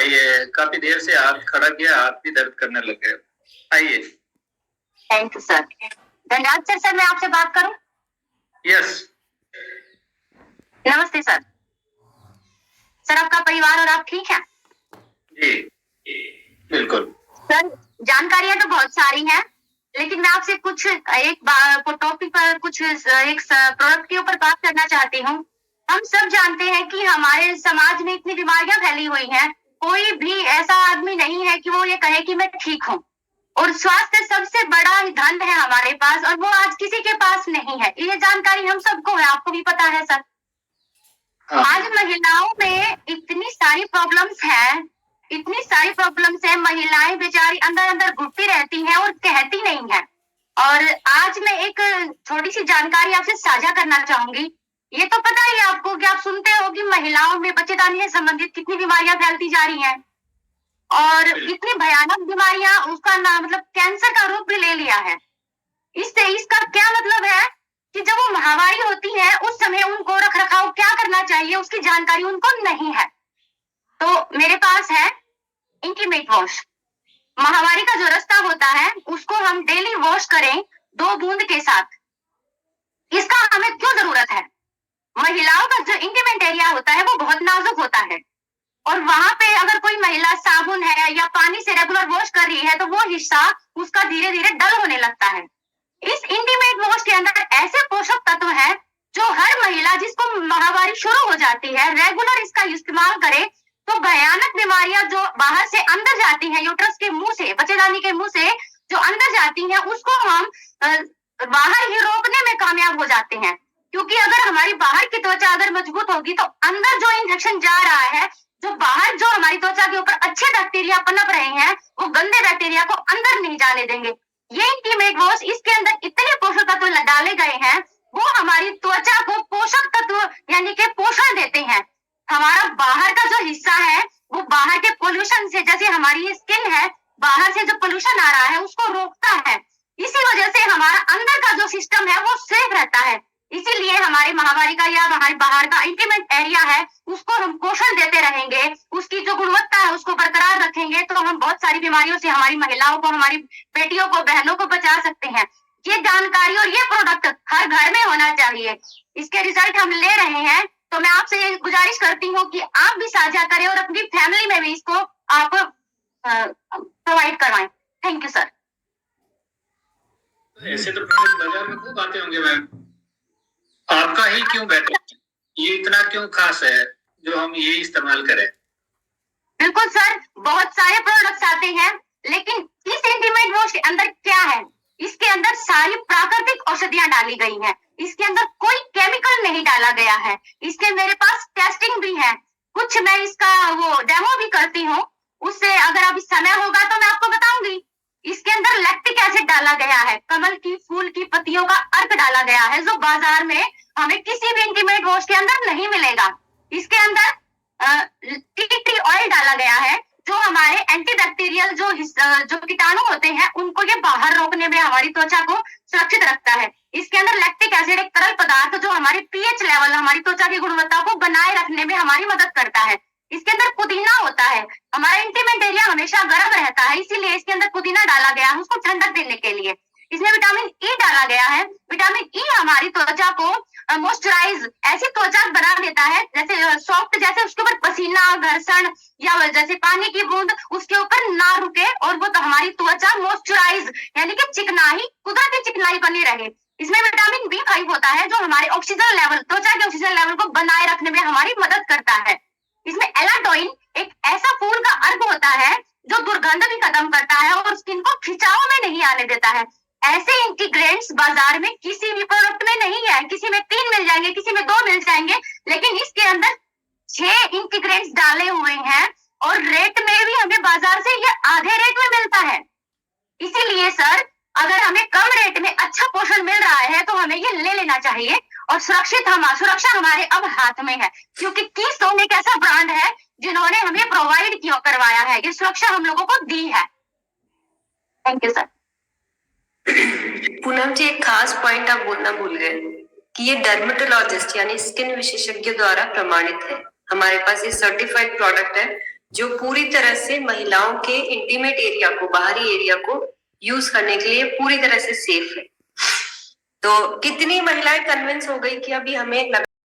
आइए, काफी देर से हाथ खड़ा किया, हाथ भी दर्द करने लग गए। आइए। Thank you sir. Dhanraj sir, मैं आपसे बात करूं? यस। नमस्ते सर। सर, आपका परिवार और आप ठीक हैं? जी बिल्कुल। सर, जानकारियां तो बहुत सारी हैं, लेकिन मैं आपसे कुछ एक टॉपिक पर कुछ एक प्रोडक्ट के ऊपर बात करना चाहती हूँ। हम सब जानते हैं कि हमारे समाज में इतनी बीमारियां फैली हुई हैं, कोई भी ऐसा आदमी नहीं है कि वो ये कहे कि मैं ठीक हूँ। और स्वास्थ्य सबसे बड़ा धन है हमारे पास, और वो आज किसी के पास नहीं है। ये जानकारी हम सबको है, आपको भी पता है सर। आज महिलाओं में इतनी सारी प्रॉब्लम्स हैं, महिलाएं बेचारी अंदर अंदर घुटती रहती हैं और कहती नहीं है। और आज मैं एक छोटी सी जानकारी आपसे साझा करना चाहूंगी। ये तो पता ही आपको कि आप सुनते हो कि महिलाओं में बच्चेदानी से संबंधित कितनी बीमारियां फैलती जा रही हैं, और इतनी भयानक बीमारियां उसका नाम मतलब कैंसर का रूप भी ले लिया है। इससे इसका क्या मतलब है कि जब वो महामारी होती है उस समय उनको रख रखाव क्या करना चाहिए उसकी जानकारी उनको नहीं है। तो मेरे पास है इंटीमेट वॉश। महामारी का जो रास्ता होता है उसको हम डेली वॉश करें 2 बूंद के साथ। इसका हमें क्यों जरूरत है? महिलाओं का जो इंटीमेट एरिया होता है वो बहुत नाजुक होता है, और वहां पे अगर कोई महिला साबुन है या पानी से रेगुलर वॉश कर रही है तो वो हिस्सा उसका धीरे धीरे डल होने लगता है। इस इंटीमेट वॉश के अंदर ऐसे पोषक तत्व हैं जो हर महिला जिसको महामारी शुरू हो जाती है रेगुलर इसका इस्तेमाल करे तो भयानक बीमारियां जो बाहर से अंदर जाती हैं, यूट्रस के मुंह से, बच्चेदानी के मुंह से जो अंदर जाती हैं, उसको हम बाहर ही रोकने में कामयाब हो जाते हैं। क्योंकि अगर हमारी बाहर की त्वचा अगर मजबूत होगी तो अंदर जो इंफेक्शन जा रहा है, जो बाहर जो हमारी त्वचा के ऊपर अच्छे बैक्टीरिया पनप रहे हैं, वो गंदे बैक्टीरिया को अंदर नहीं जाने देंगे। ये इंटीमेट वॉश, इसके अंदर इतने पोषक तत्व डाले गए हैं, वो हमारी त्वचा को पोषक तत्व यानी कि पोषण देते हैं। हमारा बाहर का जो हिस्सा है वो बाहर के पोल्यूशन से, जैसे हमारी स्किन है, बाहर से जो पोल्यूशन आ रहा है उसको रोकता है। इसी वजह से हमारा अंदर का जो सिस्टम है वो सेफ रहता है। इसीलिए हमारी महामारी का या हमारे बाहर का इंटीमेट एरिया है उसको हम पोषण देते रहेंगे, उसकी जो गुणवत्ता है उसको बरकरार रखेंगे तो हम बहुत सारी बीमारियों से हमारी महिलाओं को, हमारी बेटियों को, बहनों को बचा सकते हैं। ये जानकारी और ये प्रोडक्ट हर घर में होना चाहिए। इसके रिजल्ट हम ले रहे हैं, तो मैं आपसे ये गुजारिश करती हूँ कि आप भी साझा करें और अपनी फैमिली में भी इसको आप प्रोवाइड करवाएं। Thank you sir. ऐसे तो प्रोडक्ट बाजार में खूब आते होंगे मैम, आपका ही क्यों बेहतर, ये इतना क्यों खास है जो हम ये इस्तेमाल करें? बिल्कुल सर, बहुत सारे प्रोडक्ट्स आते हैं, लेकिन इस इंटीमेट वॉश के अंदर क्या है? इसके अंदर सारी प्राकृतिक औषधियां डाली गई हैं। इसके अंदर कोई केमिकल नहीं डाला गया है। इसके मेरे पास टेस्टिंग भी है, कुछ मैं इसका वो डेमो भी करती हूँ, उससे अगर अभी समय होगा तो मैं आपको बताऊंगी। इसके अंदर लैक्टिक एसिड डाला गया है, कमल की फूल की पत्तियों का अर्क डाला गया है, जो बाजार में हमें किसी भी इंटीमेट वॉश के अंदर नहीं मिलेगा। इसके अंदर टी ट्री ऑयल डाला गया है, जो हमारे एंटीबैक्टीरियल जो कीटाणु होते हैं उनको ये बाहर रोकने में हमारी त्वचा को सुरक्षित रखता है। इसके अंदर लैक्टिक एसिड एक तरल पदार्थ जो हमारे पीएच लेवल, हमारी त्वचा की गुणवत्ता को बनाए रखने में हमारी मदद करता है। इसके अंदर पुदीना होता है, हमारा इंटीमेट एरिया हमेशा गर्म रहता है, इसीलिए इसके अंदर पुदीना डाला गया है उसको ठंडक देने के लिए। इसमें विटामिन ई डाला गया है। विटामिन ई हमारी त्वचा को मॉइस्चराइज, ऐसी त्वचा बना देता है जैसे सॉफ्ट, जैसे उसके ऊपर पसीना, घर्षण या जैसे पानी की बूंद उसके ऊपर ना रुके, और वो तो हमारी त्वचा मॉइस्चराइज यानी कि चिकनाई, कुदरती चिकनाई बनी रहे। इसमें विटामिन B5 होता है जो हमारे ऑक्सीजन लेवल, त्वचा के ऑक्सीजन लेवल को बनाए रखने में हमारी मदद करता है। इसमें एलाटोइन एक ऐसा फूल का अर्क होता है जो दुर्गंध भी खत्म करता है और स्किन को खिंचाव में नहीं आने देता है। ऐसे इंटीग्रेंट्स बाजार में किसी भी प्रोडक्ट में नहीं है, किसी में 3 मिल जाएंगे, किसी में 2 मिल जाएंगे, लेकिन इसके अंदर 6 इंटीग्रेंट्स डाले हुए हैं, और रेट में भी हमें बाजार से ये आधे रेट में मिलता है। इसीलिए सर, अगर हमें कम रेट में अच्छा पोषण मिल रहा है तो हमें ये ले लेना चाहिए, और सुरक्षा हमारे अब हाथ में है, क्योंकि कीस्टोन एक ऐसा ब्रांड है जिन्होंने हमें प्रोवाइड करवाया है, ये सुरक्षा हम लोगों को दी है। Thank you sir. Poonam ji, एक खास पॉइंट आप बोलना भूल गए कि ये डर्मेटोलॉजिस्ट यानी स्किन विशेषज्ञ द्वारा प्रमाणित है। हमारे पास ये सर्टिफाइड प्रोडक्ट है जो पूरी तरह से महिलाओं के इंटीमेट एरिया को, बाहरी एरिया को यूज करने के लिए पूरी तरह से सेफ है। तो कितनी महिलाएं कन्विंस हो गई कि अभी हमें